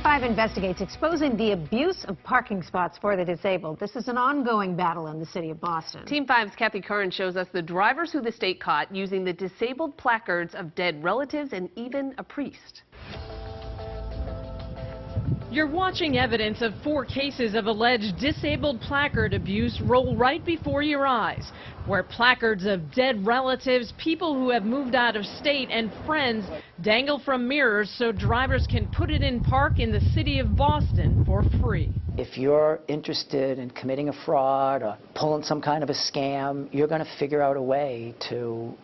5 investigates, exposing the abuse of parking spots for the disabled. This is an ongoing battle in the city of Boston. Team 5's Kathy Curran shows us the drivers who the state caught using the disabled placards of dead relatives and even a priest. You're watching evidence of 4 cases of alleged disabled placard abuse roll right before your eyes, where placards of dead relatives, people who have moved out of state, and friends dangle from mirrors so drivers can put it in park in the city of Boston for free. If you're interested in committing a fraud or pulling some kind of a scam, you're going to figure out a way to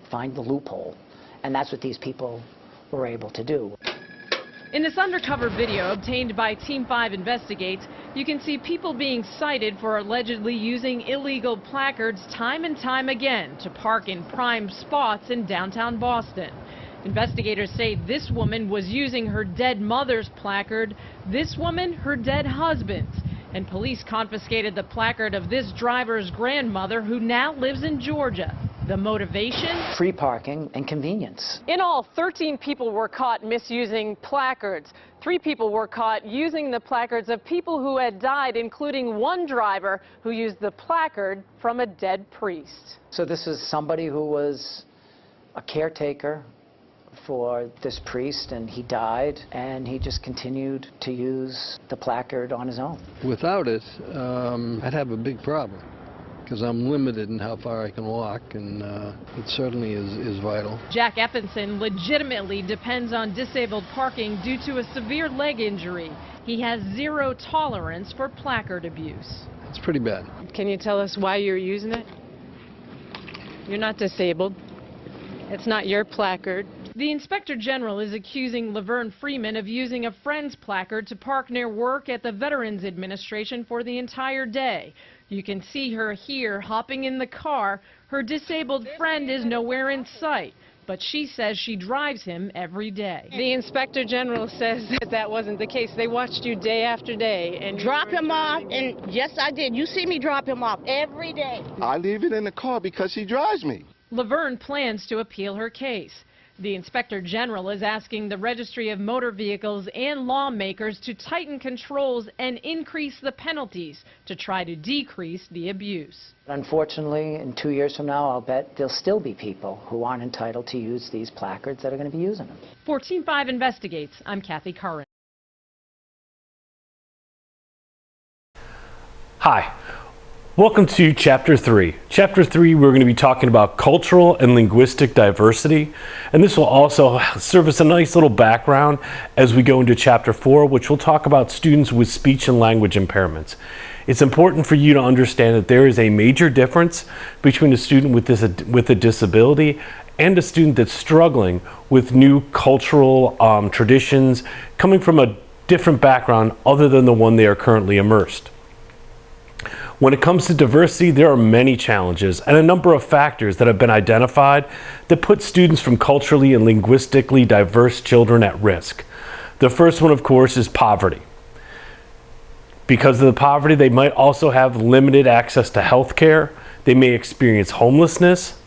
find the loophole. And that's what these people were able to do. In this undercover video obtained by Team 5 Investigates, you can see people being cited for allegedly using illegal placards time and time again to park in prime spots in downtown Boston. Investigators say this woman was using her dead mother's placard, this woman her dead husband's. And police confiscated the placard of this driver's grandmother, who now lives in Georgia. The motivation? Free parking and convenience. In all, 13 people were caught misusing placards. 3 people were caught using the placards of people who had died, including one driver who used the placard from a dead priest. So this is somebody who was a caretaker for this priest, and he died, and he just continued to use the placard on his own. Without it, I'd have a big problem, because I'm limited in how far I can walk, and it certainly is vital. Jack Eppenson legitimately depends on disabled parking due to a severe leg injury. He has zero tolerance for placard abuse. It's pretty bad. Can you tell us why you're using it? You're not disabled. It's not your placard. The Inspector General is accusing Laverne Freeman of using a friend's placard to park near work at the Veterans Administration for the entire day. You can see her here hopping in the car. Her disabled friend is nowhere in sight, but she says she drives him every day. The Inspector General says that wasn't the case. They watched you day after day. And drop him off, and yes, I did. You see me drop him off every day. I leave it in the car because she drives me. Laverne plans to appeal her case. The Inspector General is asking the Registry of Motor Vehicles and lawmakers to tighten controls and increase the penalties to try to decrease the abuse. Unfortunately, in 2 years from now, I'll bet there'll still be people who aren't entitled to use these placards that are going to be using them. For Team 5 Investigates, I'm Kathy Curran. Hi. Welcome to Chapter 3. Chapter 3, we're going to be talking about cultural and linguistic diversity, and this will also serve as a nice little background as we go into Chapter 4, which will talk about students with speech and language impairments. It's important for you to understand that there is a major difference between a student with a disability and a student that's struggling with new cultural traditions, coming from a different background other than the one they are currently immersed. When it comes to diversity, there are many challenges and a number of factors that have been identified that put students from culturally and linguistically diverse children at risk. The first one, of course, is poverty. Because of the poverty, they might also have limited access to health care. They may experience homelessness,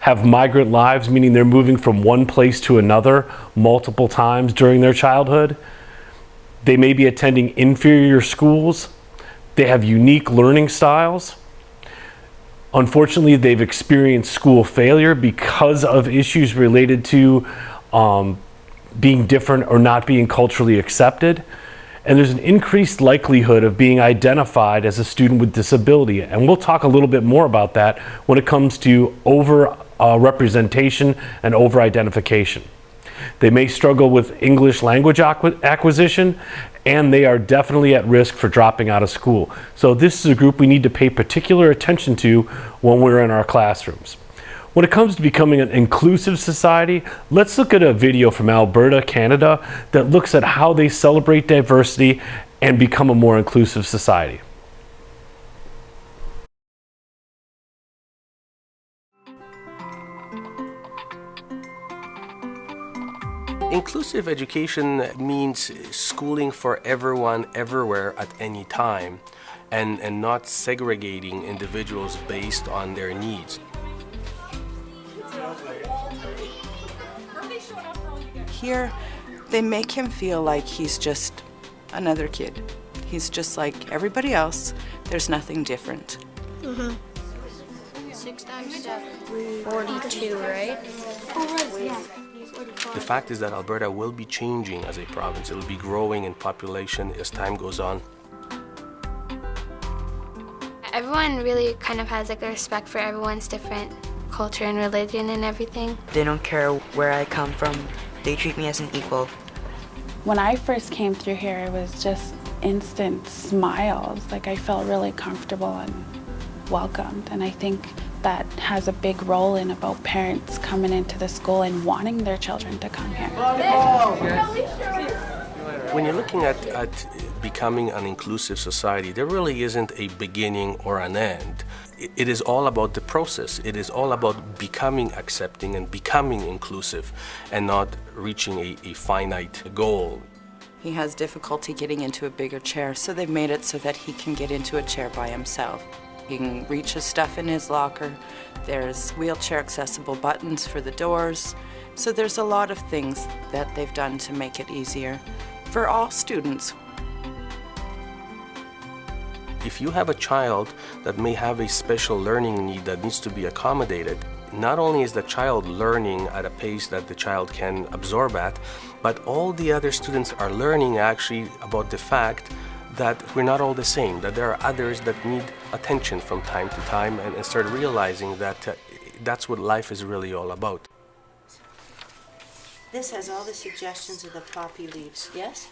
have migrant lives, meaning they're moving from one place to another multiple times during their childhood. They may be attending inferior schools. They have unique learning styles. Unfortunately, they've experienced school failure because of issues related to being different or not being culturally accepted. And there's an increased likelihood of being identified as a student with disability. And we'll talk a little bit more about that when it comes to over-representation and over-identification. They may struggle with English language acquisition, and they are definitely at risk for dropping out of school. So this is a group we need to pay particular attention to when we're in our classrooms. When it comes to becoming an inclusive society, let's look at a video from Alberta, Canada, that looks at how they celebrate diversity and become a more inclusive society. Inclusive education means schooling for everyone, everywhere, at any time, and not segregating individuals based on their needs. Here, They make him feel like he's just another kid. He's just like everybody else. There's nothing different. 6 times 7. 42, right? The fact is that Alberta will be changing as a province. It will be growing in population as time goes on. Everyone really kind of has like a respect for everyone's different culture and religion and everything. They don't care where I come from. They treat me as an equal. When I first came through here, it was just instant smiles. Like I felt really comfortable and welcomed. And I think that has a big role in about parents coming into the school and wanting their children to come here. When you're looking at becoming an inclusive society, there really isn't a beginning or an end. It is all about the process. It is all about becoming accepting and becoming inclusive and not reaching a finite goal. He has difficulty getting into a bigger chair, so they've made it so that he can get into a chair by himself. He can reach his stuff in his locker. There's wheelchair accessible buttons for the doors. So there's a lot of things that they've done to make it easier for all students. If you have a child that may have a special learning need that needs to be accommodated, not only is the child learning at a pace that the child can absorb at, but all the other students are learning actually about the fact that we're not all the same, that there are others that need attention from time to time, and start realizing that that's what life is really all about. This has all the suggestions of the poppy leaves, yes?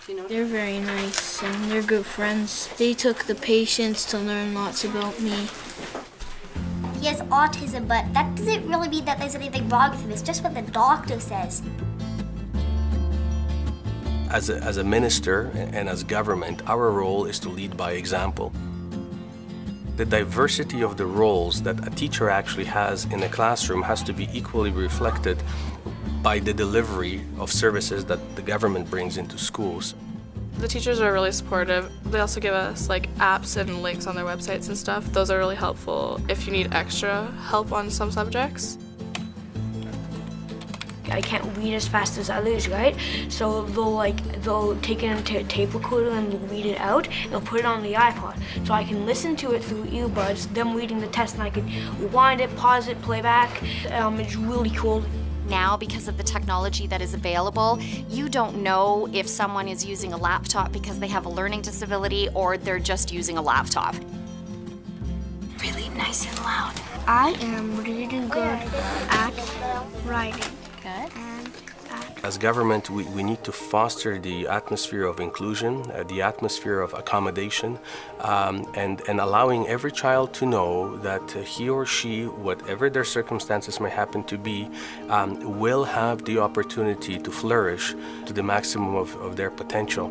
You know? They're very nice and they're good friends. They took the patience to learn lots about me. He has autism, but that doesn't really mean that there's anything wrong with him. It's just what the doctor says. As a minister and as government, our role is to lead by example. The diversity of the roles that a teacher actually has in a classroom has to be equally reflected by the delivery of services that the government brings into schools. The teachers are really supportive. They also give us like apps and links on their websites and stuff. Those are really helpful if you need extra help on some subjects. I can't read as fast as others, right? So they'll take it into a tape recorder and read it out, and they'll put it on the iPod. So I can listen to it through earbuds, them reading the test, and I can rewind it, pause it, play back. It's really cool. Now, because of the technology that is available, you don't know if someone is using a laptop because they have a learning disability or they're just using a laptop. Really nice and loud. I am really good at writing. Good. As government, we need to foster the atmosphere of inclusion, the atmosphere of accommodation, and allowing every child to know that he or she, whatever their circumstances may happen to be, will have the opportunity to flourish to the maximum of their potential.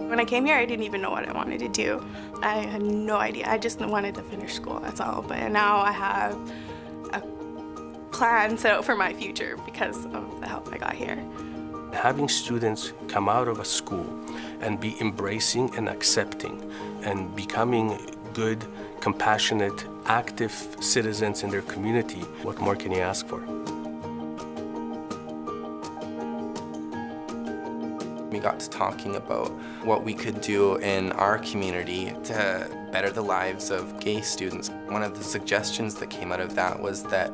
When I came here, I didn't even know what I wanted to do. I had no idea. I just wanted to finish school, that's all. But now I have a plan set out for my future because of the help I got here. Having students come out of a school and be embracing and accepting and becoming good, compassionate, active citizens in their community, what more can you ask for? We got to talking about what we could do in our community to better the lives of gay students. One of the suggestions that came out of that was that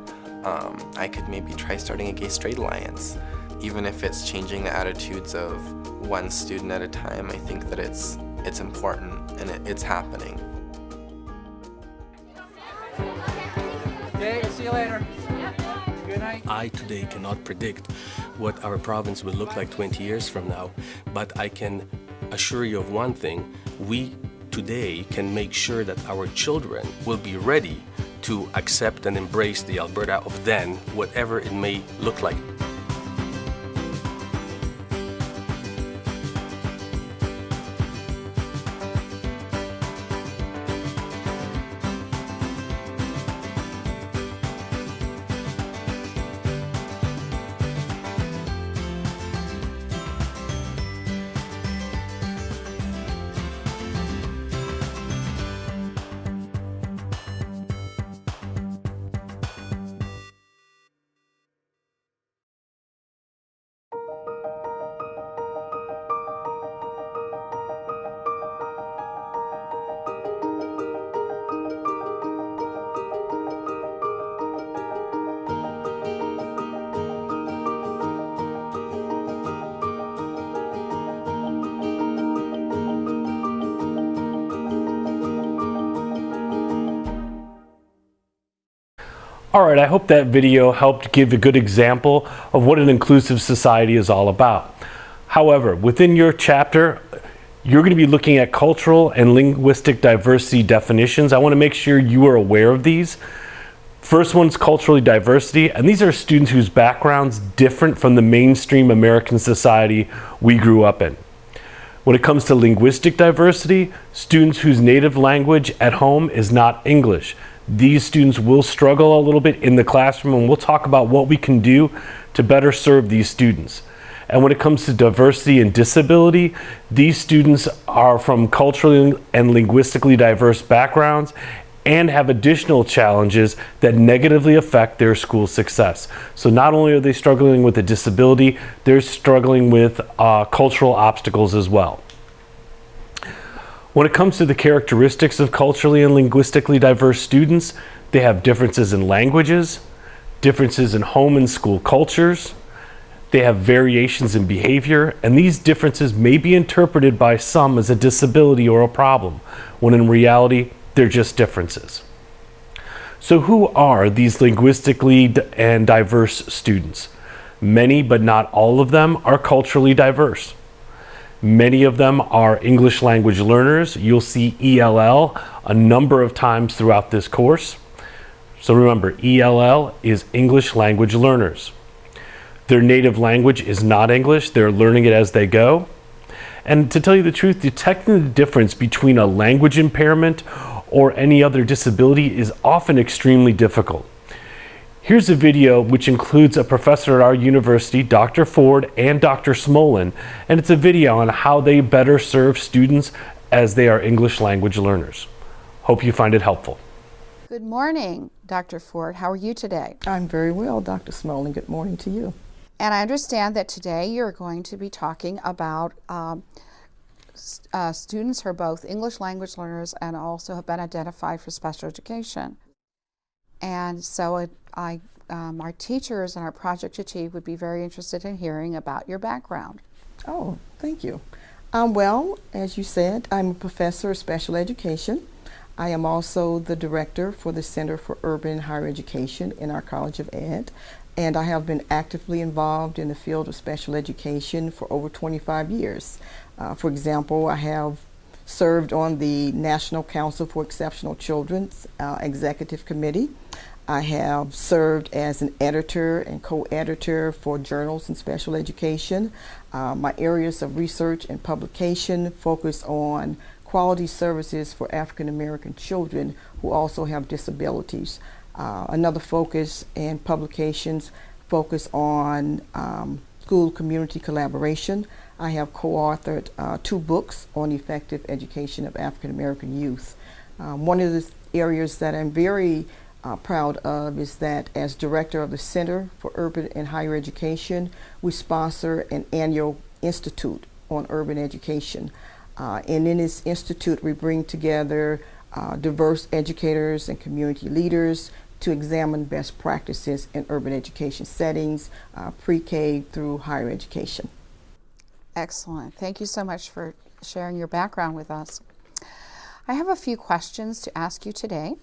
I could maybe try starting a gay-straight alliance. Even if it's changing the attitudes of one student at a time, I think that it's important and it's happening. Okay, see you later. Good night. I today cannot predict what our province will look like 20 years from now, but I can assure you of one thing. We today can make sure that our children will be ready to accept and embrace the Alberta of then, whatever it may look like. All right, I hope that video helped give a good example of what an inclusive society is all about. However, within your chapter, you're going to be looking at cultural and linguistic diversity definitions. I want to make sure you are aware of these. First one's culturally diversity, and these are students whose backgrounds different from the mainstream American society we grew up in. When it comes to linguistic diversity, students whose native language at home is not English. These students will struggle a little bit in the classroom, and we'll talk about what we can do to better serve these students. And when it comes to diversity and disability, these students are from culturally and linguistically diverse backgrounds and have additional challenges that negatively affect their school success. So not only are they struggling with a disability, they're struggling with cultural obstacles as well. When it comes to the characteristics of culturally and linguistically diverse students, they have differences in languages, differences in home and school cultures, they have variations in behavior, and these differences may be interpreted by some as a disability or a problem, when in reality, they're just differences. So who are these linguistically and diverse students? Many, but not all of them, are culturally diverse. Many of them are English language learners. You'll see ELL a number of times throughout this course. So remember, ELL is English language learners. Their native language is not English. They're learning it as they go. And to tell you the truth, detecting the difference between a language impairment or any other disability is often extremely difficult. Here's a video which includes a professor at our university, Dr. Ford and Dr. Smolin, and it's a video on how they better serve students as they are English language learners. Hope you find it helpful. Good morning, Dr. Ford. How are you today? I'm very well, Dr. Smolin. Good morning to you. And I understand that today you're going to be talking about students who are both English language learners and also have been identified for special education. And so our teachers and our Project Achieve would be very interested in hearing about your background. Oh, thank you. Well, as you said, I'm a professor of special education. I am also the director for the Center for Urban and Higher Education in our College of Ed. And I have been actively involved in the field of special education for over 25 years. For example, I have served on the National Council for Exceptional Children's Executive Committee. I have served as an editor and co-editor for journals in special education. My areas of research and publication focus on quality services for African American children who also have disabilities. Another focus in publications focus on school community collaboration. I have co-authored 2 books on effective education of African American youth. One of the areas that I'm very proud of is that as director of the Center for Urban and Higher Education, we sponsor an annual institute on urban education. And in this institute, we bring together diverse educators and community leaders to examine best practices in urban education settings, pre-K through higher education. Excellent. Thank you so much for sharing your background with us. I have a few questions to ask you today,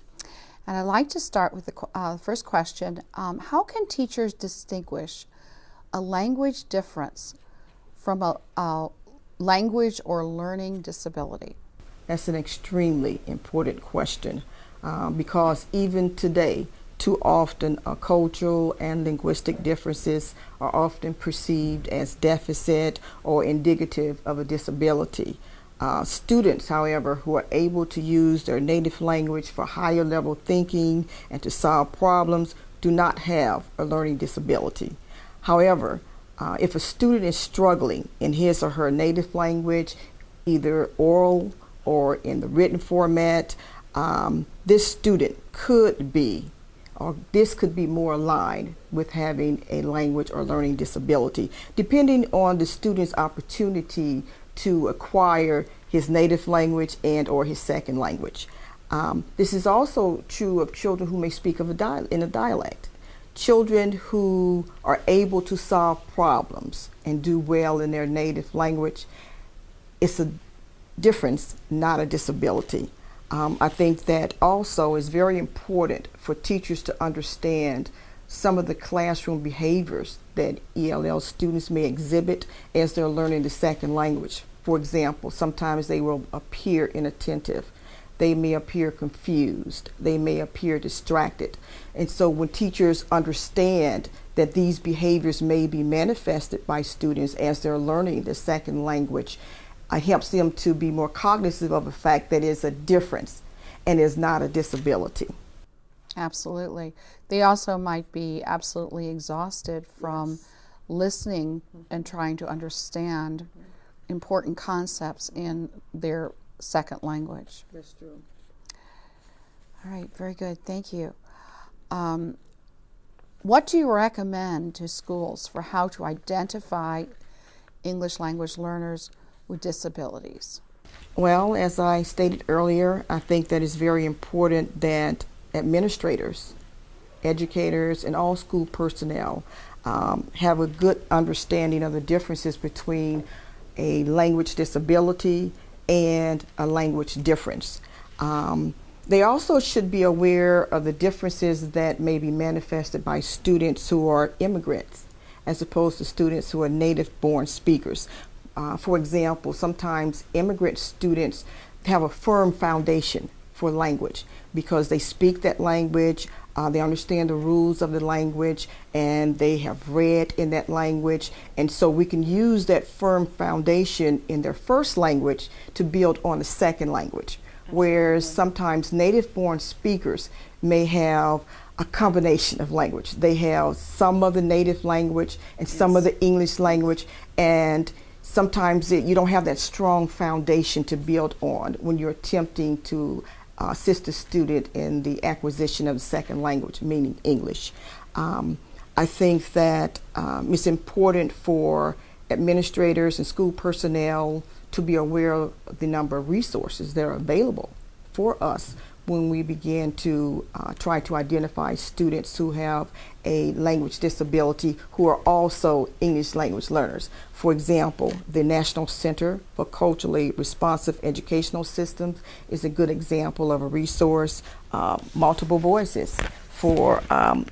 and I'd like to start with the first question. How can teachers distinguish a language difference from a language or learning disability? That's an extremely important question. Because even today, too often cultural and linguistic differences are often perceived as deficit or indicative of a disability. Students, however, who are able to use their native language for higher level thinking and to solve problems do not have a learning disability. However, if a student is struggling in his or her native language, either oral or in the written format, this student could be, or this could be more aligned with having a language or learning disability, depending on the student's opportunity to acquire his native language and or his second language. This is also true of children who may speak in a dialect. Children who are able to solve problems and do well in their native language, it's a difference, not a disability. I think that also is very important for teachers to understand some of the classroom behaviors that ELL students may exhibit as they're learning the second language. For example, sometimes they will appear inattentive. They may appear confused. They may appear distracted. And so when teachers understand that these behaviors may be manifested by students as they're learning the second language, it helps them to be more cognizant of the fact that it's a difference and is not a disability. Absolutely. They also might be absolutely exhausted from listening and trying to understand important concepts in their second language. That's true. All right, very good. Thank you. What do you recommend to schools for how to identify English language learners with disabilities? Well, as I stated earlier, I think that it's very important that administrators, educators, and all school personnel have a good understanding of the differences between a language disability and a language difference. They also should be aware of the differences that may be manifested by students who are immigrants as opposed to students who are native-born speakers. For example, sometimes immigrant students have a firm foundation for language because they speak that language, they understand the rules of the language, and they have read in that language. And so we can use that firm foundation in their first language to build on the second language. Whereas sometimes native-born speakers may have a combination of language. They have some of the native language and some of the English language, and sometimes you don't have that strong foundation to build on when you're attempting to assist a student in the acquisition of the second language, meaning English. I think that it's important for administrators and school personnel to be aware of the number of resources that are available for us when we begin to try to identify students who have a language disability who are also English language learners. For example, the National Center for Culturally Responsive Educational Systems is a good example of a resource. Multiple Voices for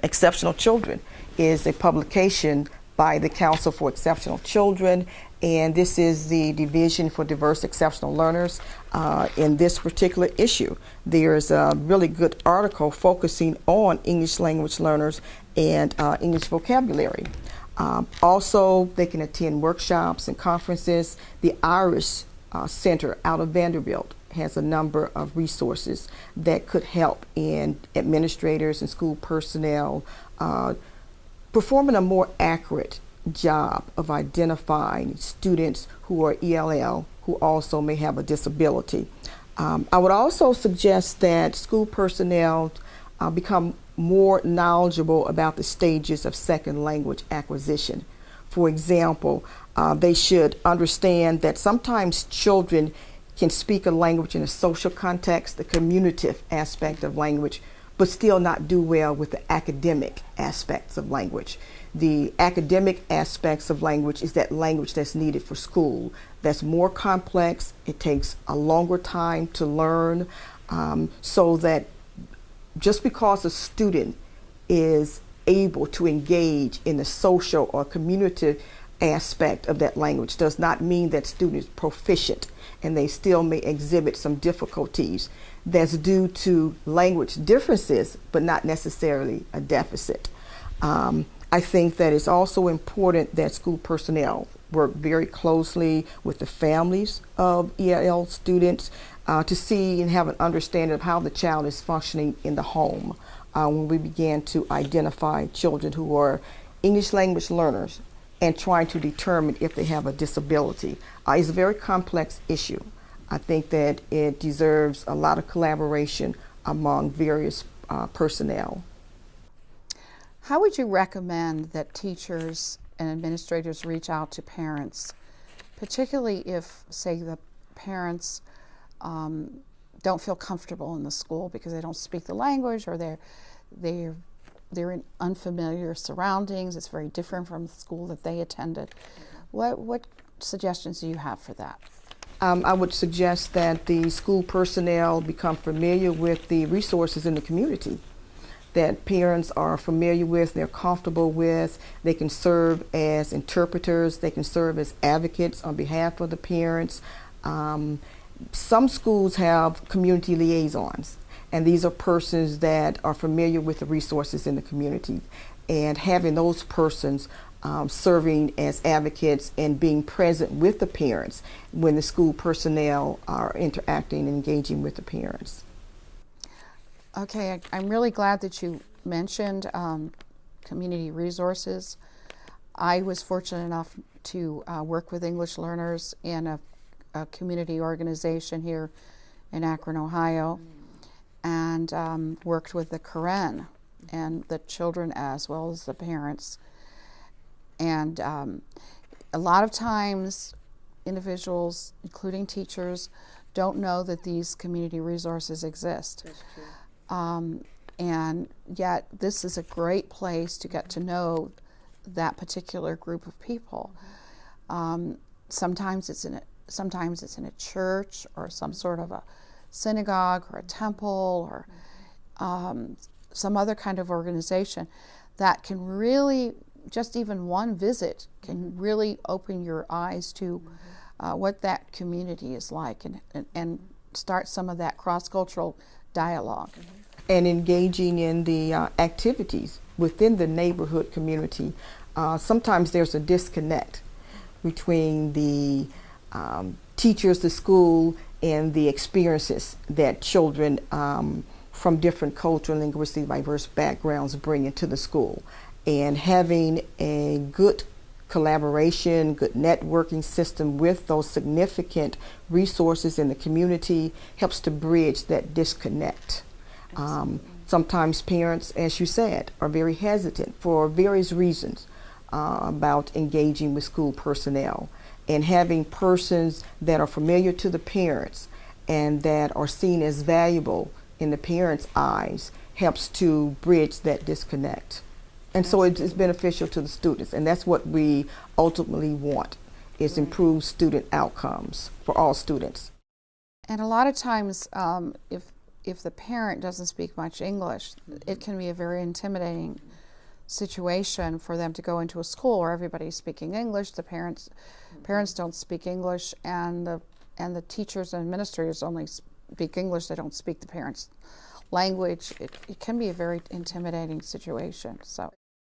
Exceptional Children is a publication by the Council for Exceptional Children, and this is the Division for Diverse Exceptional Learners. In this particular issue, there's a really good article focusing on English language learners and English vocabulary. Also, they can attend workshops and conferences. The Irish Center out of Vanderbilt has a number of resources that could help in administrators and school personnel performing a more accurate job of identifying students who are ELL who also may have a disability. I would also suggest that school personnel become more knowledgeable about the stages of second language acquisition. For example, they should understand that sometimes children can speak a language in a social context, the communicative aspect of language, but still not do well with the academic aspects of language. The academic aspects of language is that language that's needed for school. That's more complex. It takes a longer time to learn, so that just because a student is able to engage in the social or community aspect of that language does not mean that student is proficient, and they still may exhibit some difficulties that's due to language differences, but not necessarily a deficit. I think that it's also important that school personnel work very closely with the families of ELL students to see and have an understanding of how the child is functioning in the home when we begin to identify children who are English language learners and trying to determine if they have a disability. It's a very complex issue. I think that it deserves a lot of collaboration among various personnel. How would you recommend that teachers and administrators reach out to parents, particularly if, say, the parents don't feel comfortable in the school because they don't speak the language, or they're in unfamiliar surroundings? It's very different from the school that they attended. What suggestions do you have for that? I would suggest that the school personnel become familiar with the resources in the community that parents are familiar with, they're comfortable with. They can serve as interpreters, they can serve as advocates on behalf of the parents. Some schools have community liaisons, and these are persons that are familiar with the resources in the community. And having those persons serving as advocates and being present with the parents when the school personnel are interacting and engaging with the parents. Okay, I'm really glad that you mentioned community resources. I was fortunate enough to work with English learners in a community organization here in Akron, Ohio, and worked with the Karen and the children as well as the parents. And a lot of times individuals, including teachers, don't know that these community resources exist. That's true. And yet this is a great place to get to know that particular group of people. Sometimes it's in a church or some sort of a synagogue or a temple or some other kind of organization that can really, just even one visit can really open your eyes to what that community is like and start some of that cross-cultural dialogue. And engaging in the activities within the neighborhood community. Sometimes there's a disconnect between the teachers, the school, and the experiences that children from different cultural and linguistically diverse backgrounds bring into the school. And having a good collaboration, good networking system with those significant resources in the community helps to bridge that disconnect. Sometimes parents, as you said, are very hesitant for various reasons about engaging with school personnel. And having persons that are familiar to the parents and that are seen as valuable in the parents' eyes helps to bridge that disconnect. And so it's beneficial to the students, and that's what we ultimately want, is improved student outcomes for all students. And a lot of times, if the parent doesn't speak much English, it can be a very intimidating situation for them to go into a school where everybody's speaking English, the parents don't speak English, and the teachers and administrators only speak English, they don't speak the parents' language. It can be a very intimidating situation.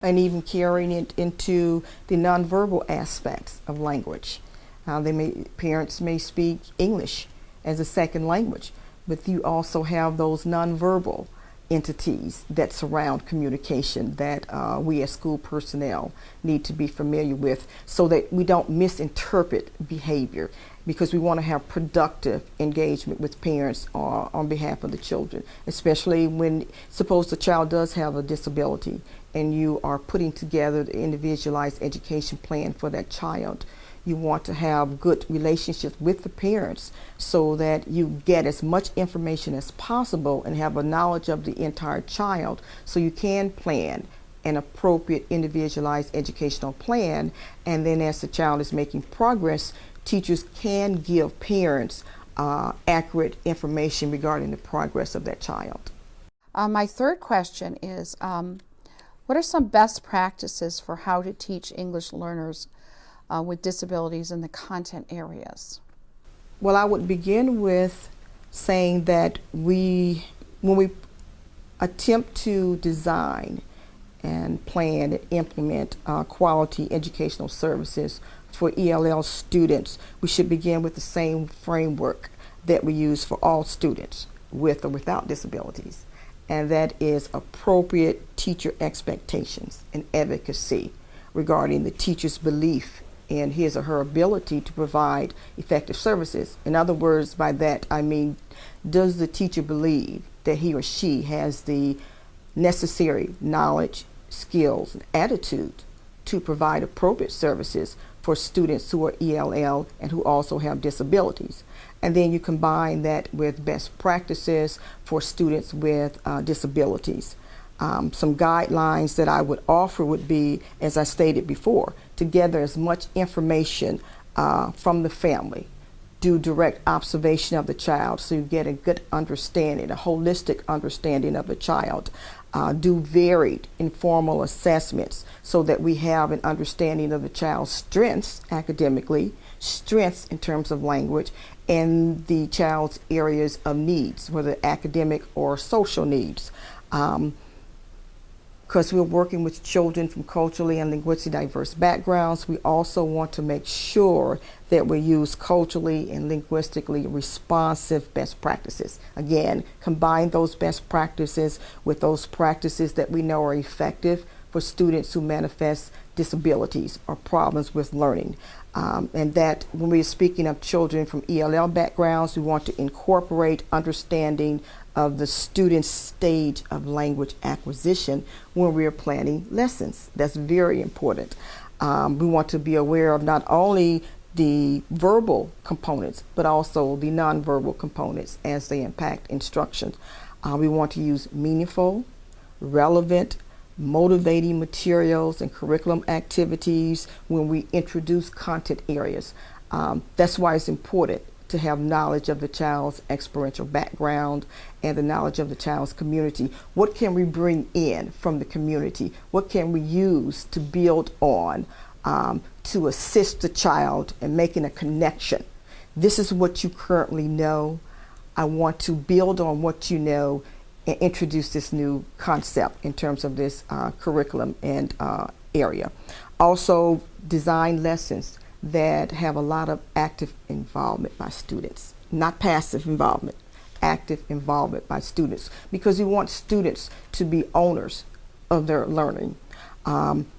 And even carrying it into the nonverbal aspects of language. Parents may speak English as a second language, but you also have those nonverbal entities that surround communication that we as school personnel need to be familiar with so that we don't misinterpret behavior, because we want to have productive engagement with parents on behalf of the children, especially when suppose the child does have a disability and you are putting together the individualized education plan for that child. You want to have good relationships with the parents so that you get as much information as possible and have a knowledge of the entire child so you can plan an appropriate individualized educational plan. And then as the child is making progress, teachers can give parents accurate information regarding the progress of that child. My third question is, what are some best practices for how to teach English learners with disabilities in the content areas? Well, I would begin with saying that when we attempt to design and plan and implement quality educational services for ELL students, we should begin with the same framework that we use for all students with or without disabilities, and that is appropriate teacher expectations and advocacy regarding the teacher's belief in his or her ability to provide effective services. In other words, by that I mean, does the teacher believe that he or she has the necessary knowledge, skills, and attitude to provide appropriate services for students who are ELL and who also have disabilities? And then you combine that with best practices for students with disabilities. Some guidelines that I would offer would be, as I stated before, to gather as much information from the family do direct observation of the child so you get a good understanding, a holistic understanding of the child. Do varied informal assessments so that we have an understanding of the child's strengths academically, strengths in terms of language, and the child's areas of needs, whether academic or social needs. Because we're working with children from culturally and linguistically diverse backgrounds, we also want to make sure that we use culturally and linguistically responsive best practices. Again, combine those best practices with those practices that we know are effective for students who manifest disabilities or problems with learning. And that when we're speaking of children from ELL backgrounds, we want to incorporate understanding of the student's stage of language acquisition when we're planning lessons. That's very important. We want to be aware of not only the verbal components, but also the nonverbal components as they impact instruction. We want to use meaningful, relevant, motivating materials and curriculum activities when we introduce content areas. That's why it's important to have knowledge of the child's experiential background and the knowledge of the child's community. What can we bring in from the community? What can we use to build on to assist the child in making a connection? This is what you currently know. I want to build on what you know and introduce this new concept in terms of this curriculum and area. Also, design lessons that have a lot of active involvement by students, not passive involvement, active involvement by students, because we want students to be owners of their learning.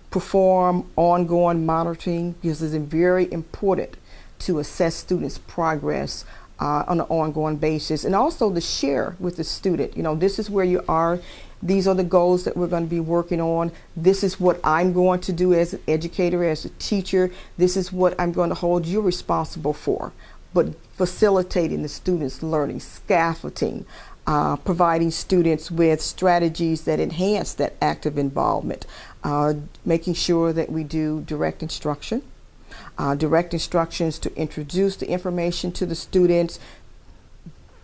Perform ongoing monitoring, because it's very important to assess students' progress on an ongoing basis, and also to share with the student, you know, this is where you are, these are the goals that we're going to be working on, this is what I'm going to do as an educator, as a teacher, this is what I'm going to hold you responsible for. But facilitating the students' learning, scaffolding, providing students with strategies that enhance that active involvement, making sure that we do direct instruction. Direct instructions to introduce the information to the students.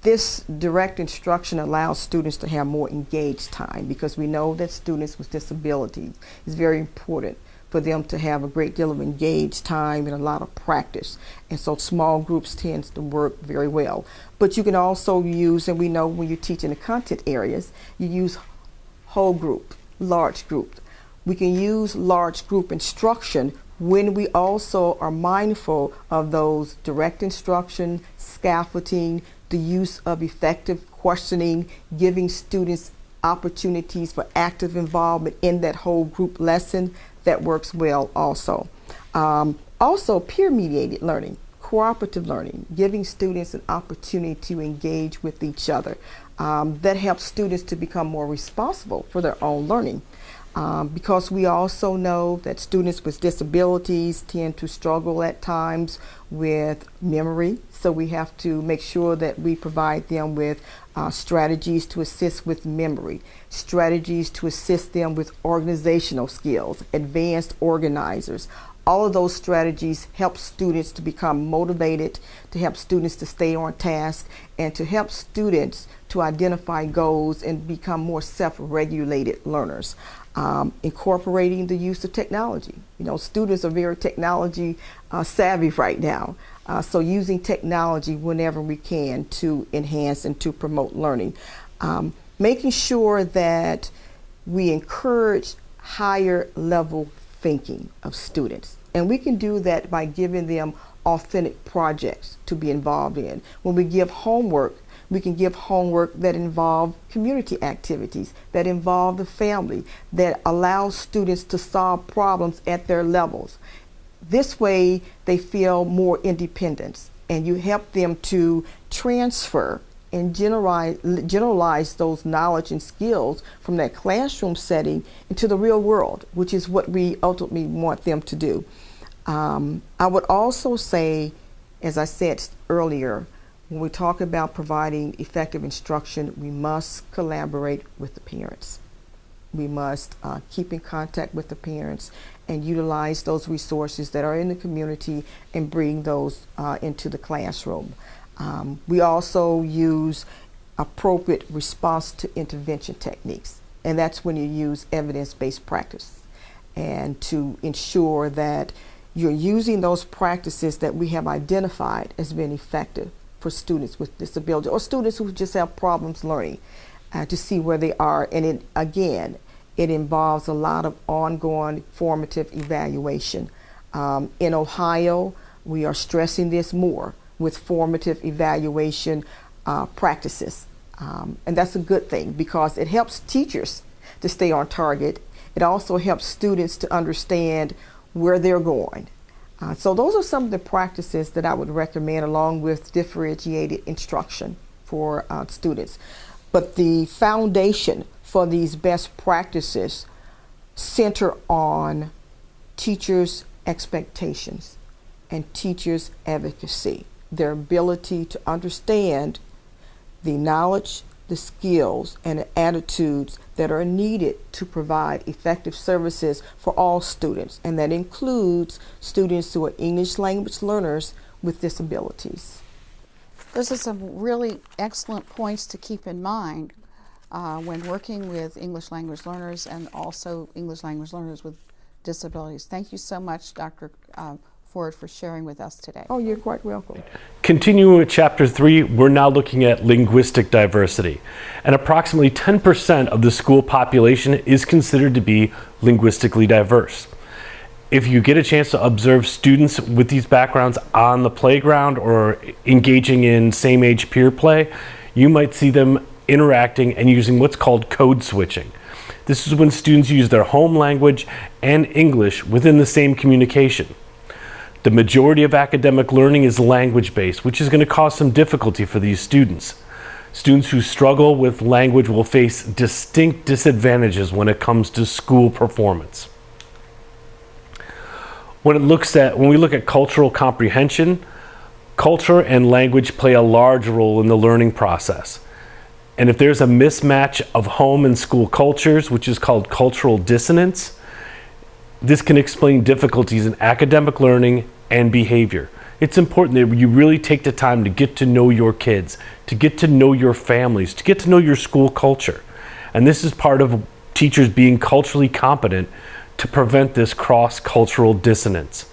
This direct instruction allows students to have more engaged time, because we know that students with disabilities, it's very important for them to have a great deal of engaged time and a lot of practice. And so small groups tend to work very well. But you can also use, and we know when you teach in the content areas, you use whole group, large group. We can use large group instruction when we also are mindful of those direct instruction, scaffolding, the use of effective questioning, giving students opportunities for active involvement in that whole group lesson. That works well also. Also peer-mediated learning, cooperative learning, giving students an opportunity to engage with each other. That helps students to become more responsible for their own learning. Because we also know that students with disabilities tend to struggle at times with memory, so we have to make sure that we provide them with strategies to assist with memory, strategies to assist them with organizational skills, advanced organizers. All of those strategies help students to become motivated, to help students to stay on task, and to help students to identify goals and become more self-regulated learners. Incorporating the use of technology. You know, students are very technology savvy right now. So using technology whenever we can to enhance and to promote learning. Making sure that we encourage higher level thinking of students. And we can do that by giving them authentic projects to be involved in. When we give homework, we can give homework that involve community activities, that involve the family, that allows students to solve problems at their levels. This way they feel more independence, and you help them to transfer and generalize those knowledge and skills from that classroom setting into the real world, which is what we ultimately want them to do. I would also say, as I said earlier, when we talk about providing effective instruction, we must collaborate with the parents. We must keep in contact with the parents and utilize those resources that are in the community and bring those into the classroom. We also use appropriate response to intervention techniques, and that's when you use evidence-based practice, and to ensure that you're using those practices that we have identified as being effective for students with disability or students who just have problems learning, to see where they are. And it involves a lot of ongoing formative evaluation. In Ohio, we are stressing this more with formative evaluation practices. And that's a good thing because it helps teachers to stay on target. It also helps students to understand where they're going. So those are some of the practices that I would recommend, along with differentiated instruction for students. But the foundation for these best practices center on teachers' expectations and teachers' advocacy, their ability to understand the knowledge, the skills, and the attitudes that are needed to provide effective services for all students, and that includes students who are English language learners with disabilities. Those are some really excellent points to keep in mind when working with English language learners and also English language learners with disabilities. Thank you so much, Dr. Ford, for sharing with us today. Oh, you're quite welcome. Continuing with Chapter 3, we're now looking at linguistic diversity. And approximately 10% of the school population is considered to be linguistically diverse. If you get a chance to observe students with these backgrounds on the playground or engaging in same-age peer play, you might see them interacting and using what's called code switching. This is when students use their home language and English within the same communication. The majority of academic learning is language-based, which is going to cause some difficulty for these students. Students who struggle with language will face distinct disadvantages when it comes to school performance. When we look at cultural comprehension, culture and language play a large role in the learning process. And if there's a mismatch of home and school cultures, which is called cultural dissonance, this can explain difficulties in academic learning and behavior. It's important that you really take the time to get to know your kids, to get to know your families, to get to know your school culture. And this is part of teachers being culturally competent to prevent this cross-cultural dissonance.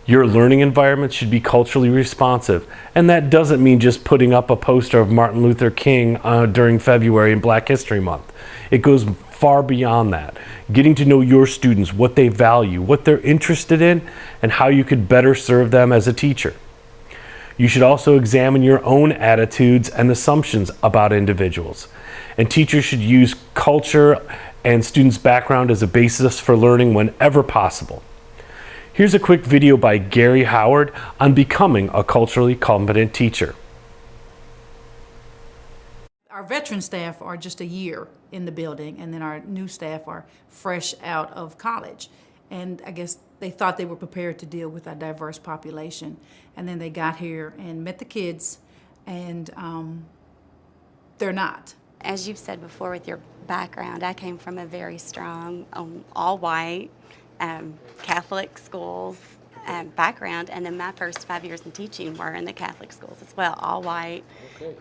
Your learning environment should be culturally responsive, and that doesn't mean just putting up a poster of Martin Luther King during February and Black History Month. It goes far beyond that. Getting to know your students, what they value, what they're interested in, and how you could better serve them as a teacher. You should also examine your own attitudes and assumptions about individuals. And teachers should use culture and students' background as a basis for learning whenever possible. Here's a quick video by Gary Howard on becoming a culturally competent teacher. Our veteran staff are just a year in the building, and then our new staff are fresh out of college. And I guess they thought they were prepared to deal with a diverse population. And then they got here and met the kids, and they're not. As you've said before with your background, I came from a very strong, all-white, Catholic schools background, and then my first 5 years in teaching were in the Catholic schools as well, all white.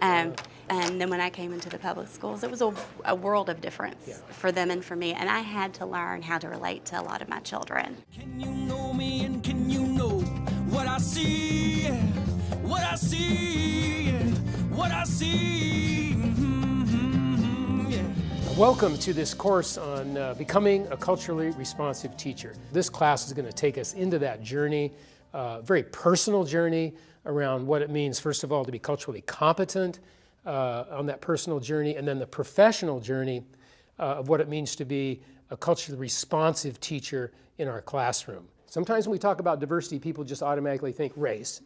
And then when I came into the public schools, it was a world of difference for them and for me, and I had to learn how to relate to a lot of my children. Can you know me and can you know what I see? What I see? What I see? Welcome to this course on becoming a culturally responsive teacher. This class is going to take us into that journey, very personal journey around what it means, first of all, to be culturally competent on that personal journey, and then the professional journey of what it means to be a culturally responsive teacher in our classroom. Sometimes when we talk about diversity, people just automatically think race,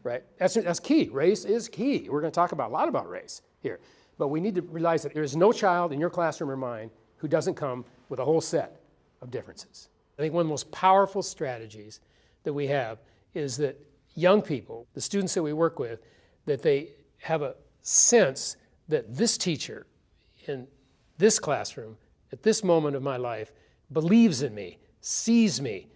right? That's key. Race is key. We're going to talk a lot about race here. But we need to realize that there is no child in your classroom or mine who doesn't come with a whole set of differences. I think one of the most powerful strategies that we have is that young people, the students that we work with, that they have a sense that this teacher in this classroom at this moment of my life, believes in me, sees me,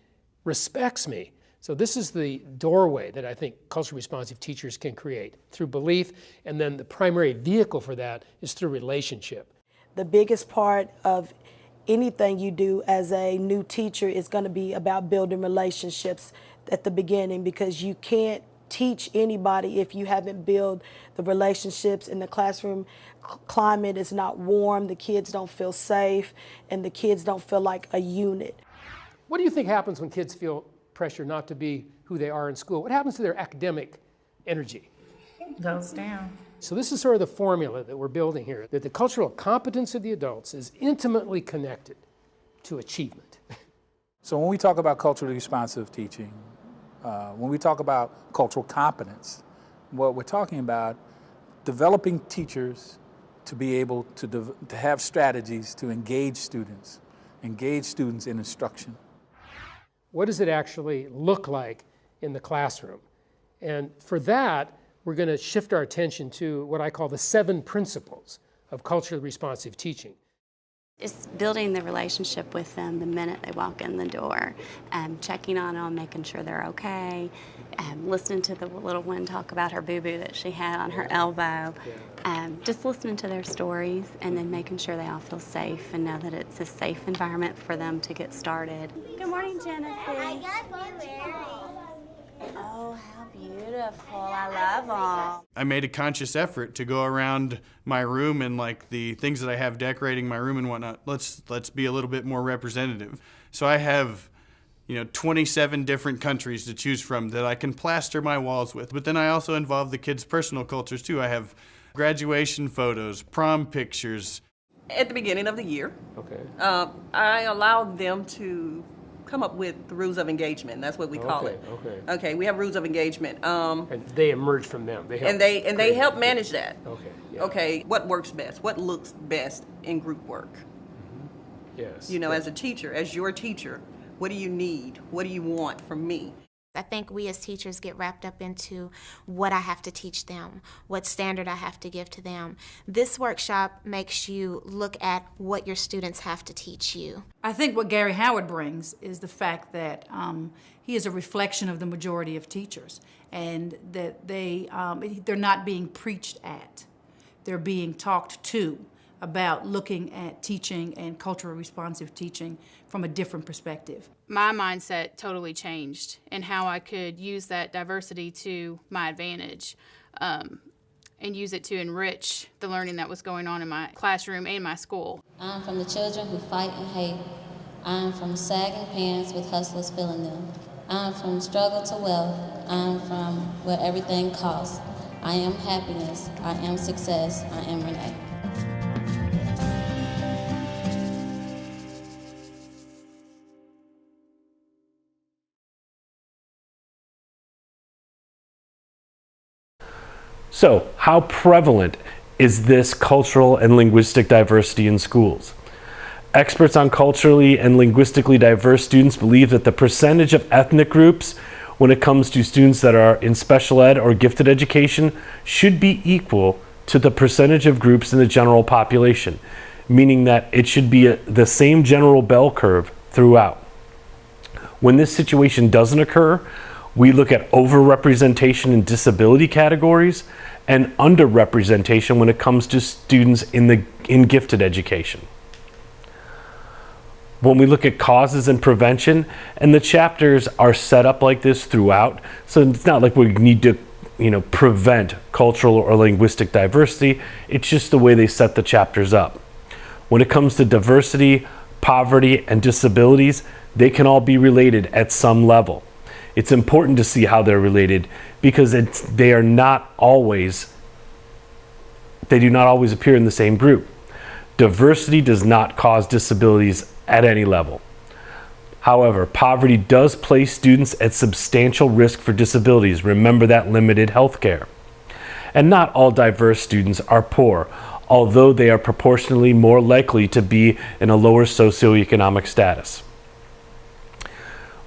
respects me. So this is the doorway that I think culturally responsive teachers can create through belief, and then the primary vehicle for that is through relationship. The biggest part of anything you do as a new teacher is going to be about building relationships at the beginning, because you can't teach anybody if you haven't built the relationships in the classroom. Climate is not warm, the kids don't feel safe, and the kids don't feel like a unit. What do you think happens when kids feel pressure not to be who they are in school? What happens to their academic energy? Goes down. So this is sort of the formula that we're building here, that the cultural competence of the adults is intimately connected to achievement. So when we talk about culturally responsive teaching, when we talk about cultural competence, what we're talking about developing teachers to be able to have strategies to engage students in instruction. What does it actually look like in the classroom? And for that, we're going to shift our attention to what I call the 7 principles of culturally responsive teaching. It's building the relationship with them the minute they walk in the door, checking on them, making sure they're okay, listening to the little one talk about her boo-boo that she had on her elbow, just listening to their stories, and then making sure they all feel safe and know that it's a safe environment for them to get started. Good morning, Genesis. I got blueberries. Oh, how beautiful. I love them. I made a conscious effort to go around my room and like the things that I have decorating my room and whatnot. Let's be a little bit more representative. So I have, 27 different countries to choose from that I can plaster my walls with. But then I also involve the kids' personal cultures too. I have graduation photos, prom pictures. At the beginning of the year, okay, I allowed them to come up with the rules of engagement. That's what we call it. Okay, we have rules of engagement. And they emerge from them. They help manage that. Okay. Yeah. Okay, what works best? What looks best in group work? Yes. As a teacher, as your teacher, what do you need? What do you want from me? I think we as teachers get wrapped up into what I have to teach them, what standard I have to give to them. This workshop makes you look at what your students have to teach you. I think what Gary Howard brings is the fact that he is a reflection of the majority of teachers, and that they're not being preached at. They're being talked to about looking at teaching and culturally responsive teaching from a different perspective. My mindset totally changed in how I could use that diversity to my advantage and use it to enrich the learning that was going on in my classroom and my school. I'm from the children who fight and hate. I'm from sagging pants with hustlers filling them. I'm from struggle to wealth. I'm from where everything costs. I am happiness. I am success. I am Renee. So, how prevalent is this cultural and linguistic diversity in schools? Experts on culturally and linguistically diverse students believe that the percentage of ethnic groups when it comes to students that are in special ed or gifted education should be equal to the percentage of groups in the general population, meaning that it should be the same general bell curve throughout. When this situation doesn't occur, we look at overrepresentation in disability categories and underrepresentation when it comes to students in gifted education. When we look at causes and prevention, and the chapters are set up like this throughout, so it's not like we need to prevent cultural or linguistic diversity, it's just the way they set the chapters up. When it comes to diversity, poverty, and disabilities, they can all be related at some level. It's important to see how they're related because they do not always appear in the same group. Diversity does not cause disabilities at any level. However, poverty does place students at substantial risk for disabilities. Remember that limited health care. And not all diverse students are poor, although they are proportionally more likely to be in a lower socioeconomic status.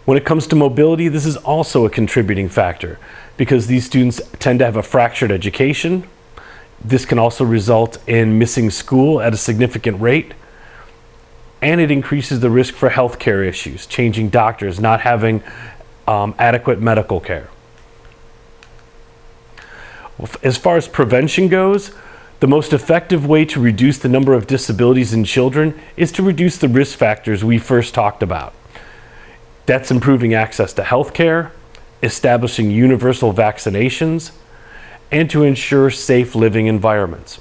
When it comes to mobility, this is also a contributing factor because these students tend to have a fractured education. This can also result in missing school at a significant rate. and it increases the risk for healthcare issues, changing doctors, not having adequate medical care. As far as prevention goes, the most effective way to reduce the number of disabilities in children is to reduce the risk factors we first talked about. That's improving access to health care, establishing universal vaccinations, and to ensure safe living environments.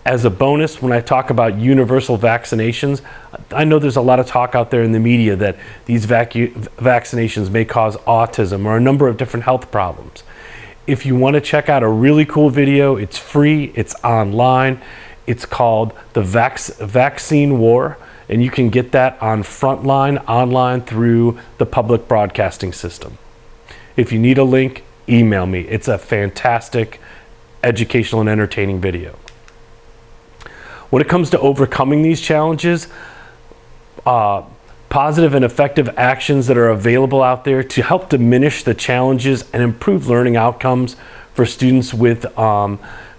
As a bonus, when I talk about universal vaccinations, I know there's a lot of talk out there in the media that these vaccinations may cause autism or a number of different health problems. If you want to check out a really cool video, it's free, it's online. It's called The Vaccine War, and you can get that on Frontline online through the public broadcasting system. If you need a link, email me. It's a fantastic educational and entertaining video. When it comes to overcoming these challenges, positive and effective actions that are available out there to help diminish the challenges and improve learning outcomes for students with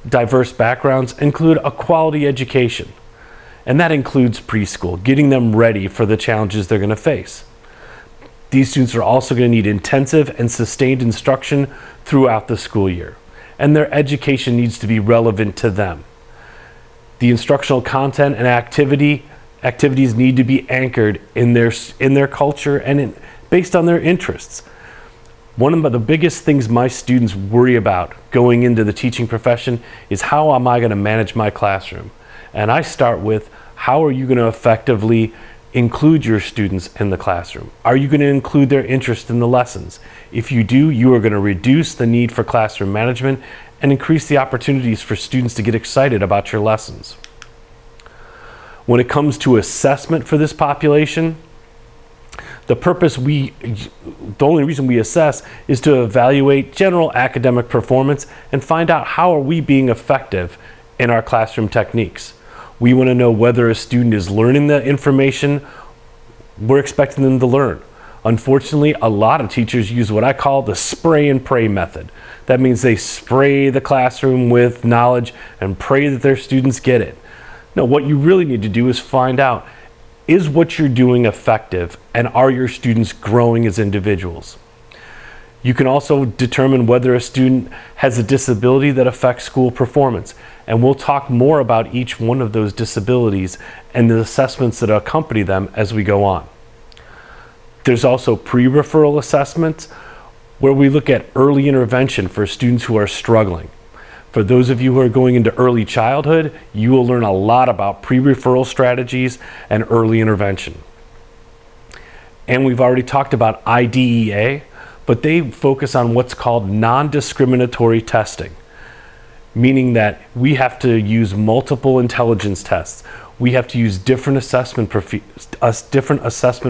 diverse backgrounds include a quality education. And that includes preschool, getting them ready for the challenges they're going to face. These students are also going to need intensive and sustained instruction throughout the school year, and their education needs to be relevant to them. The instructional content and activities need to be anchored in their culture and based on their interests. One of the biggest things my students worry about going into the teaching profession is how am I going to manage my classroom? And I start with, how are you going to effectively include your students in the classroom? Are you going to include their interest in the lessons? If you do, you are going to reduce the need for classroom management and increase the opportunities for students to get excited about your lessons. When it comes to assessment for this population, the only reason we assess is to evaluate general academic performance and find out how are we being effective in our classroom techniques. We want to know whether a student is learning the information we're expecting them to learn. Unfortunately, a lot of teachers use what I call the spray and pray method. That means they spray the classroom with knowledge and pray that their students get it. No, what you really need to do is find out, is what you're doing effective, and are your students growing as individuals? You can also determine whether a student has a disability that affects school performance, and we'll talk more about each one of those disabilities and the assessments that accompany them as we go on. There's also pre-referral assessments where we look at early intervention for students who are struggling. For those of you who are going into early childhood, you will learn a lot about pre-referral strategies and early intervention. And we've already talked about IDEA, but they focus on what's called non-discriminatory testing, meaning that we have to use multiple intelligence tests. We have to use different assessment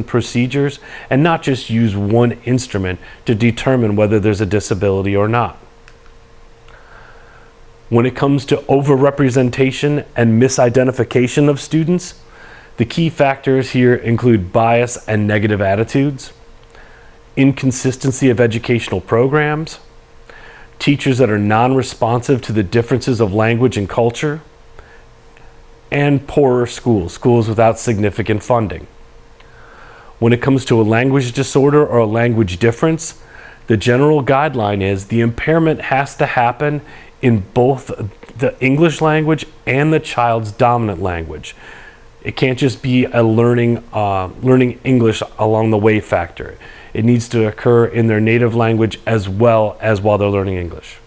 procedures and not just use one instrument to determine whether there's a disability or not. When it comes to overrepresentation and misidentification of students, the key factors here include bias and negative attitudes, inconsistency of educational programs, teachers that are non-responsive to the differences of language and culture, and poorer schools without significant funding. When it comes to a language disorder or a language difference, the general guideline is the impairment has to happen in both the English language and the child's dominant language. It can't just be a learning English along the way factor. It needs to occur in their native language as well as while they're learning English.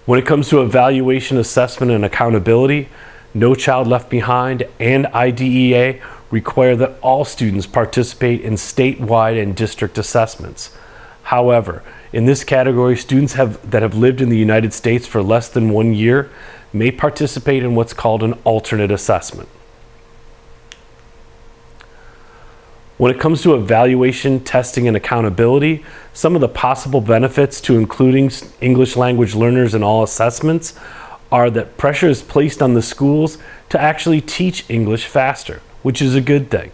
When it comes to evaluation, assessment, and accountability, No Child Left Behind and IDEA require that all students participate in statewide and district assessments. However, in this category, students that have lived in the United States for less than 1 year may participate in what's called an alternate assessment. When it comes to evaluation, testing, and accountability, some of the possible benefits to including English language learners in all assessments are that pressure is placed on the schools to actually teach English faster, which is a good thing.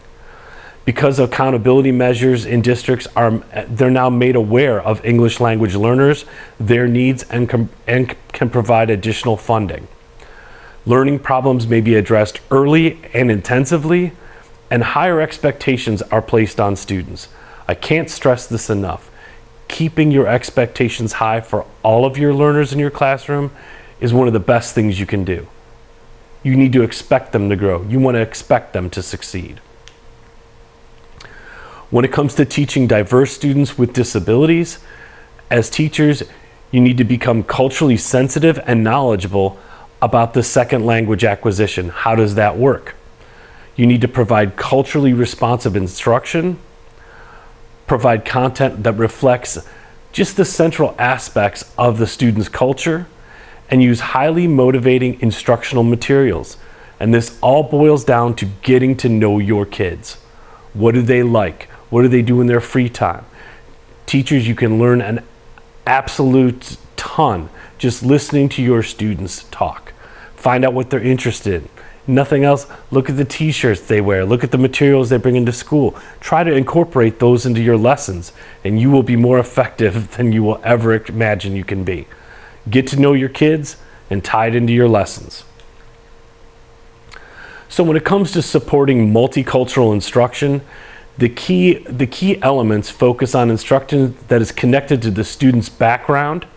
Because accountability measures in districts they're now made aware of English language learners, their needs, and can provide additional funding. Learning problems may be addressed early and intensively, and higher expectations are placed on students. I can't stress this enough. Keeping your expectations high for all of your learners in your classroom is one of the best things you can do. You need to expect them to grow. You want to expect them to succeed. When it comes to teaching diverse students with disabilities, as teachers, you need to become culturally sensitive and knowledgeable about the second language acquisition. How does that work? You need to provide culturally responsive instruction, provide content that reflects just the central aspects of the student's culture, and use highly motivating instructional materials. And this all boils down to getting to know your kids. What do they like? What do they do in their free time? Teachers, you can learn an absolute ton just listening to your students talk. Find out what they're interested in. Nothing else, look at the t-shirts they wear, look at the materials they bring into school. Try to incorporate those into your lessons, and you will be more effective than you will ever imagine you can be. Get to know your kids and tie it into your lessons. So when it comes to supporting multicultural instruction, the key elements focus on instruction that is connected to the student's background.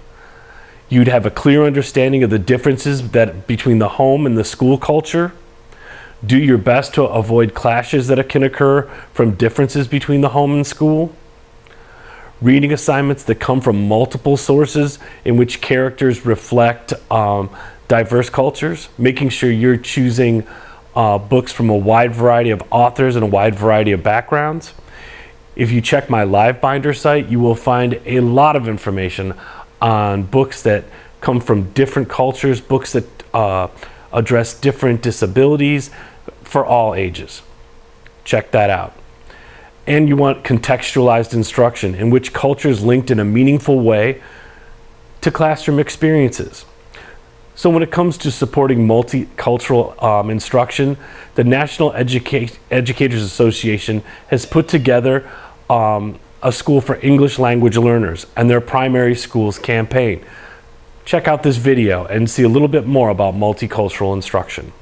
You'd have a clear understanding of the differences between the home and the school culture. Do your best to avoid clashes that can occur from differences between the home and school. Reading assignments that come from multiple sources in which characters reflect diverse cultures. Making sure you're choosing books from a wide variety of authors and a wide variety of backgrounds. If you check my LiveBinder site, you will find a lot of information on books that come from different cultures, books that address different disabilities for all ages. Check that out. And you want contextualized instruction in which culture is linked in a meaningful way to classroom experiences. So when it comes to supporting multicultural instruction, the National Educators Association has put together a School for English Language Learners and their Primary Schools campaign. Check out this video and see a little bit more about multicultural instruction.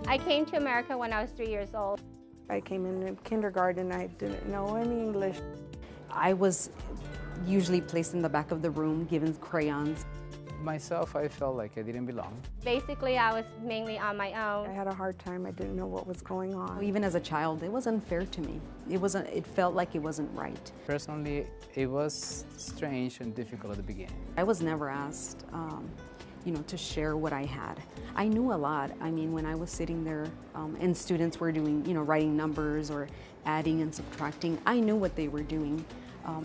I came to America when I was 3 years old. I came in kindergarten, I didn't know any English. I was usually placed in the back of the room, given crayons. Myself, I felt like I didn't belong. Basically, I was mainly on my own. I had a hard time, I didn't know what was going on. Even as a child, it was unfair to me. It felt like it wasn't right. Personally, it was strange and difficult at the beginning. I was never asked to share what I had. I knew a lot. I mean, when I was sitting there and students were doing, writing numbers or adding and subtracting, I knew what they were doing.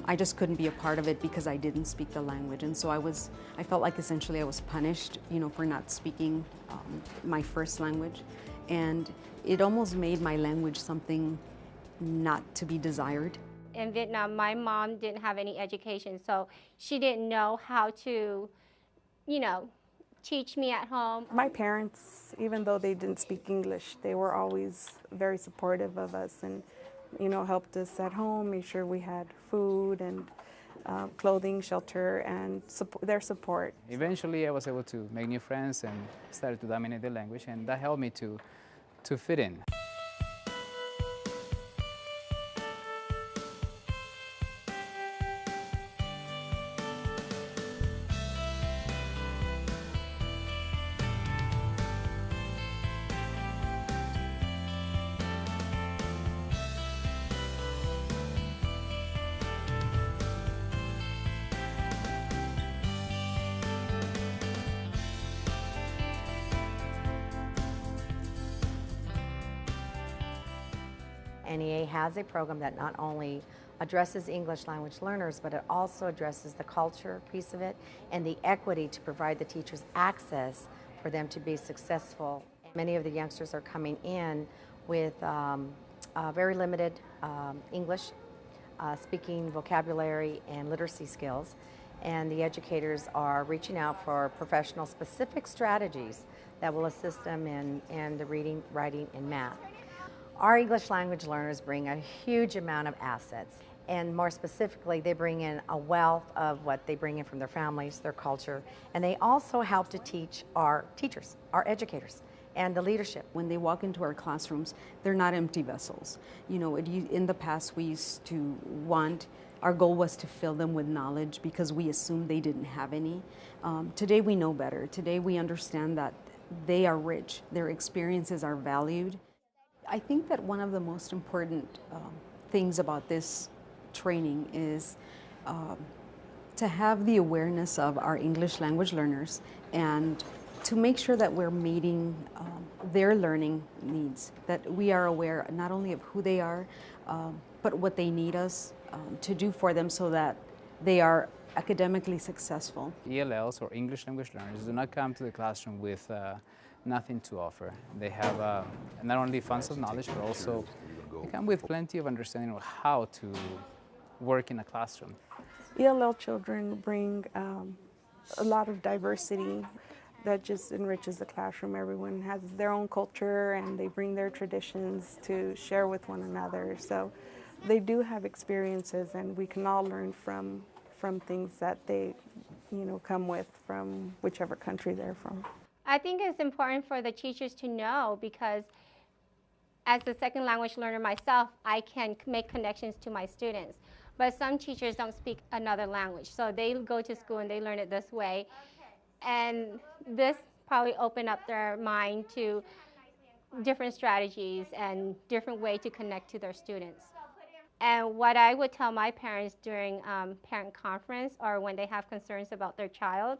I just couldn't be a part of it because I didn't speak the language. And so I felt like essentially I was punished, for not speaking my first language. And it almost made my language something not to be desired. In Vietnam, my mom didn't have any education, so she didn't know how to, teach me at home. My parents, even though they didn't speak English, they were always very supportive of us and, helped us at home, made sure we had food and clothing, shelter, and their support. Eventually, I was able to make new friends and started to dominate the language, and that helped me to fit in. NEA has a program that not only addresses English language learners, but it also addresses the culture piece of it and the equity to provide the teachers access for them to be successful. Many of the youngsters are coming in with very limited English speaking vocabulary and literacy skills, and the educators are reaching out for professional specific strategies that will assist them in the reading, writing, and math. Our English language learners bring a huge amount of assets, And more specifically, they bring in a wealth of what they bring in from their families, their culture, and they also help to teach our teachers, our educators, and the leadership. When they walk into our classrooms, they're not empty vessels. You know, in the past we used to our goal was to fill them with knowledge because we assumed they didn't have any. Today we know better. Today we understand that they are rich, their experiences are valued. I think that one of the most important things about this training is to have the awareness of our English language learners and to make sure that we're meeting their learning needs, that we are aware not only of who they are, but what they need us to do for them so that they are academically successful. ELLs or English language learners do not come to the classroom with nothing to offer. They have not only funds of knowledge, but also they come with plenty of understanding of how to work in a classroom. ELL children bring a lot of diversity that just enriches the classroom. Everyone has their own culture and they bring their traditions to share with one another. So they do have experiences and we can all learn from things that they, come with from whichever country they're from. I think it's important for the teachers to know because as a second language learner myself, I can make connections to my students. But some teachers don't speak another language, so they go to school and they learn it this way. And this probably opened up their mind to different strategies and different way to connect to their students. And what I would tell my parents during parent conference or when they have concerns about their child,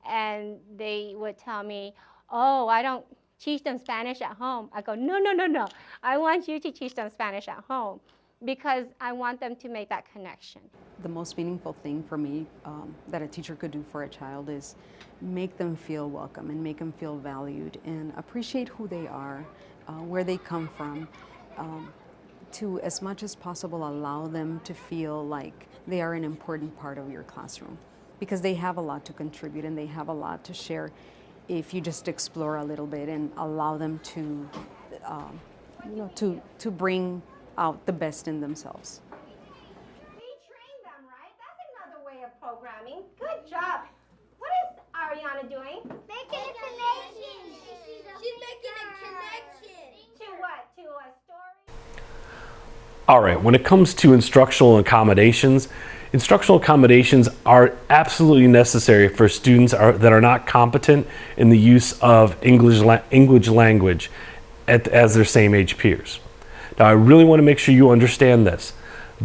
and they would tell me, oh, I don't teach them Spanish at home. I go, no. I want you to teach them Spanish at home because I want them to make that connection. The most meaningful thing for me that a teacher could do for a child is make them feel welcome and make them feel valued and appreciate who they are, where they come from, to as much as possible allow them to feel like they are an important part of your classroom because they have a lot to contribute and they have a lot to share if you just explore a little bit and allow them to, to bring out the best in themselves. We train them, right? That's another way of programming. Good job. What is Ariana doing? Making a connection. She's making a connection. To what? To a story? All right, when it comes to instructional accommodations are absolutely necessary for students that are not competent in the use of English language as their same age peers. Now, I really want to make sure you understand this.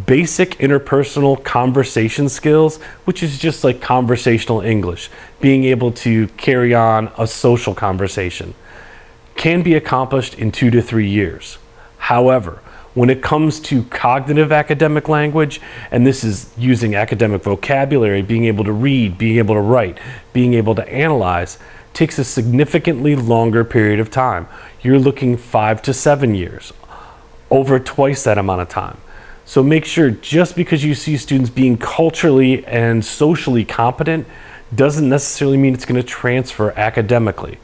Basic interpersonal conversation skills, which is just like conversational English, being able to carry on a social conversation, can be accomplished in 2 to 3 years. However, when it comes to cognitive academic language, and this is using academic vocabulary, being able to read, being able to write, being able to analyze, takes a significantly longer period of time. You're looking 5 to 7 years, over twice that amount of time. So make sure just because you see students being culturally and socially competent doesn't necessarily mean it's going to transfer academically.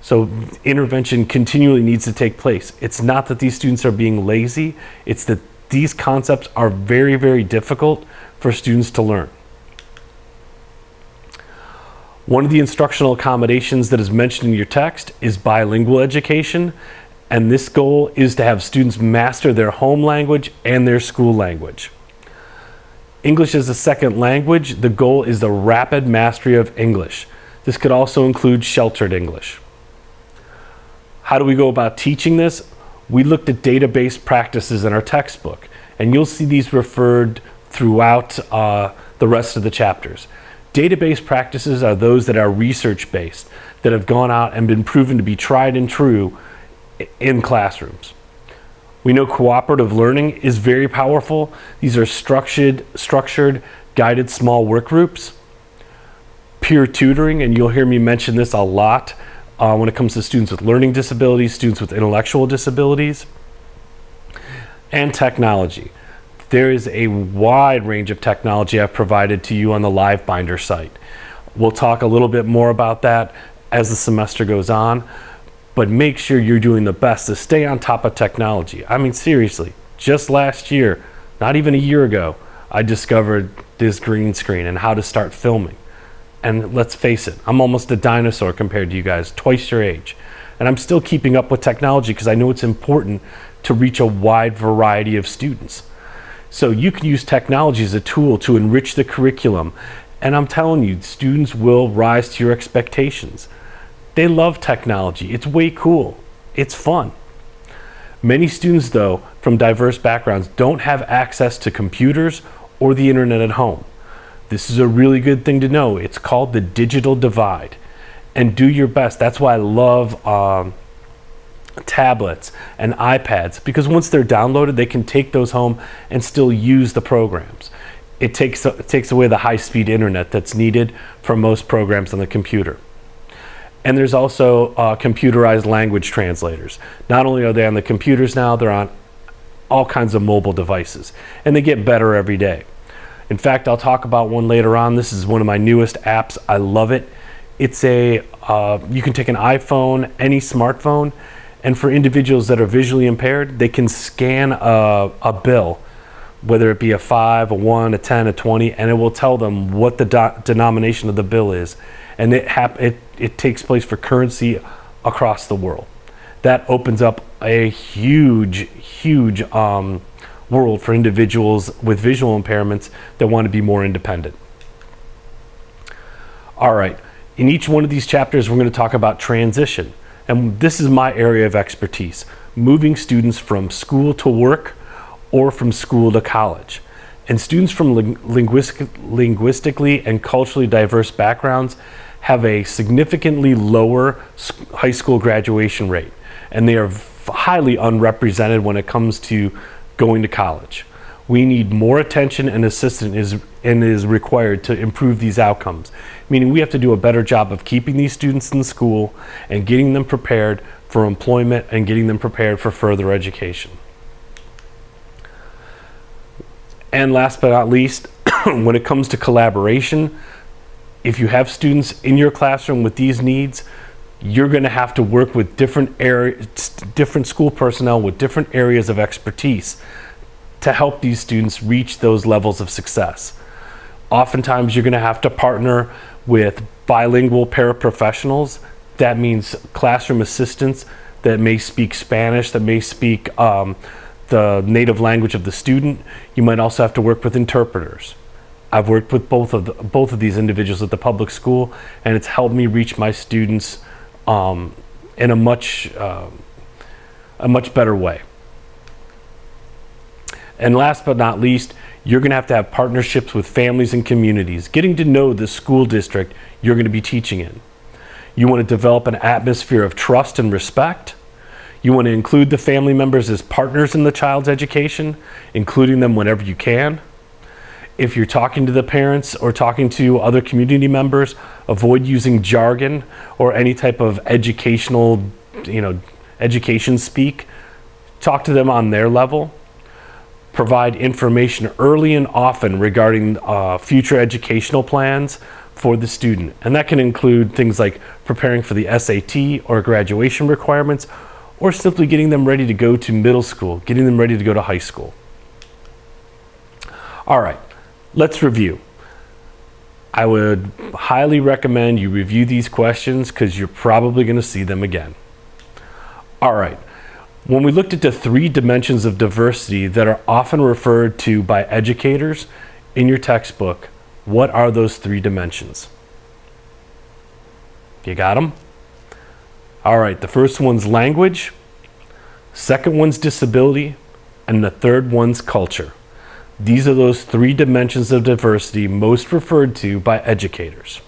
So intervention continually needs to take place. It's not that these students are being lazy, it's that these concepts are very, very difficult for students to learn. One of the instructional accommodations that is mentioned in your text is bilingual education, and this goal is to have students master their home language and their school language. English as a second language, the goal is the rapid mastery of English. This could also include sheltered English. How do we go about teaching this? We looked at database practices in our textbook, and you'll see these referred throughout the rest of the chapters. Database practices are those that are research-based, that have gone out and been proven to be tried and true in classrooms. We know cooperative learning is very powerful. These are structured, guided small work groups. Peer tutoring, and you'll hear me mention this a lot when it comes to students with learning disabilities, students with intellectual disabilities, and technology. There is a wide range of technology I've provided to you on the LiveBinder site. We'll talk a little bit more about that as the semester goes on, but make sure you're doing the best to stay on top of technology. I mean, seriously, just last year, Not even a year ago, I discovered this green screen and how to start filming. And let's face it, I'm almost a dinosaur compared to you guys, twice your age. And I'm still keeping up with technology because I know it's important to reach a wide variety of students. So you can use technology as a tool to enrich the curriculum. And I'm telling you, students will rise to your expectations. They love technology. It's way cool. It's fun. Many students, though, from diverse backgrounds don't have access to computers or the internet at home. This is a really good thing to know. It's called the digital divide. And do your best. That's why I love tablets and iPads, because once they're downloaded, they can take those home and still use the programs. It takes away the high-speed internet that's needed for most programs on the computer. And there's also computerized language translators. Not only are they on the computers now, they're on all kinds of mobile devices, and they get better every day. In fact, I'll talk about one later on. This is one of my newest apps. I love it. It's you can take an iPhone, any smartphone, and for individuals that are visually impaired, they can scan a bill, whether it be a 5, a 1, a 10, a 20, and it will tell them what the denomination of the bill is. And it takes place for currency across the world. That opens up a huge world for individuals with visual impairments that want to be more independent. All right, in each one of these chapters, we're going to talk about transition. And this is my area of expertise, moving students from school to work or from school to college. And students from linguistically and culturally diverse backgrounds have a significantly lower high school graduation rate. And they are highly unrepresented when it comes to going to college. We need more attention and assistance is required to improve these outcomes, meaning we have to do a better job of keeping these students in school and getting them prepared for employment and getting them prepared for further education. And last but not least, when it comes to collaboration, if you have students in your classroom with these needs, you're going to have to work with different school personnel with different areas of expertise to help these students reach those levels of success. Oftentimes, you're going to have to partner with bilingual paraprofessionals. That means classroom assistants that may speak Spanish, that may speak the native language of the student. You might also have to work with interpreters. I've worked with both of these individuals at the public school, and it's helped me reach my students in a much better way. And last but not least, you're going to have partnerships with families and communities, getting to know the school district you're going to be teaching in. You want to develop an atmosphere of trust and respect. You want to include the family members as partners in the child's education, including them whenever you can. If you're talking to the parents or talking to other community members, avoid using jargon or any type of educational, education speak. Talk to them on their level. Provide information early and often regarding future educational plans for the student. And that can include things like preparing for the SAT or graduation requirements, or simply getting them ready to go to middle school, getting them ready to go to high school. All right, let's review. I would highly recommend you review these questions because you're probably going to see them again. All right. When we looked at the 3 dimensions of diversity that are often referred to by educators in your textbook, what are those 3 dimensions? You got them? All right, the first one's language, second one's disability, and the third one's culture. These are those 3 dimensions of diversity most referred to by educators.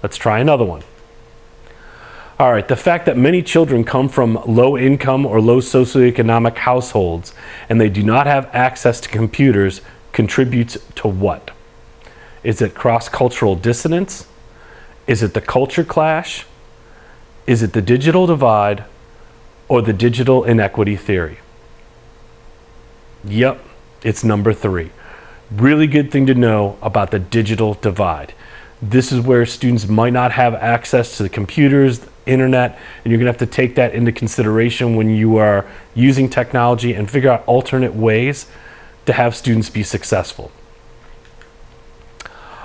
Let's try another one. All right, the fact that many children come from low income or low socioeconomic households and they do not have access to computers contributes to what? Is it cross-cultural dissonance? Is it the culture clash? Is it the digital divide or the digital inequity theory? Yep, it's number 3. Really good thing to know about the digital divide. This is where students might not have access to the computers, internet, and you're going to have to take that into consideration when you are using technology and figure out alternate ways to have students be successful.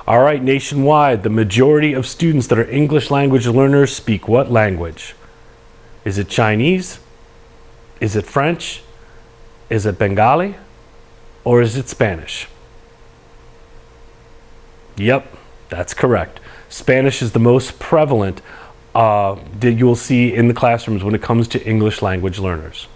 All right, nationwide, the majority of students that are English language learners speak what language? Is it Chinese? Is it French? Is it Bengali? Or is it Spanish? Yep, that's correct. Spanish is the most prevalent that you will see in the classrooms when it comes to English language learners.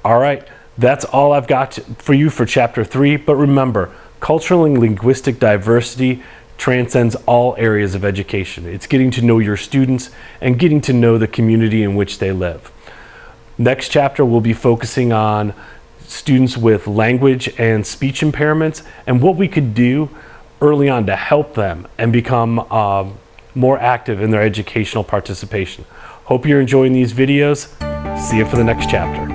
All right, that's all I've got for you for Chapter 3, but remember, cultural and linguistic diversity transcends all areas of education. It's getting to know your students and getting to know the community in which they live. Next chapter, we'll be focusing on students with language and speech impairments and what we could do early on to help them and become more active in their educational participation. Hope you're enjoying these videos. See you for the next chapter.